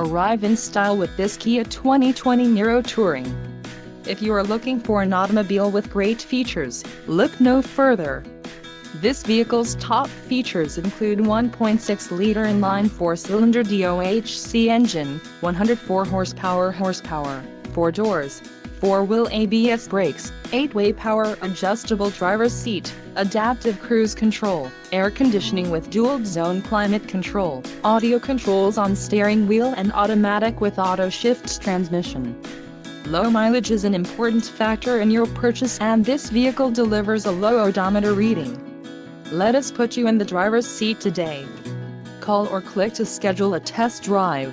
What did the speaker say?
Arrive in style with this Kia 2020 Niro Touring. If you are looking for an automobile with great features, look no further. This vehicle's top features include 1.6-liter inline 4-cylinder DOHC engine, 104 horsepower, 4 doors, 4-wheel ABS brakes, 8-way power adjustable driver's seat, adaptive cruise control, air conditioning with dual-zone climate control, audio controls on steering wheel and automatic with auto-shift transmission. Low mileage is an important factor in your purchase, and this vehicle delivers a low odometer reading. Let us put you in the driver's seat today. Call or click to schedule a test drive.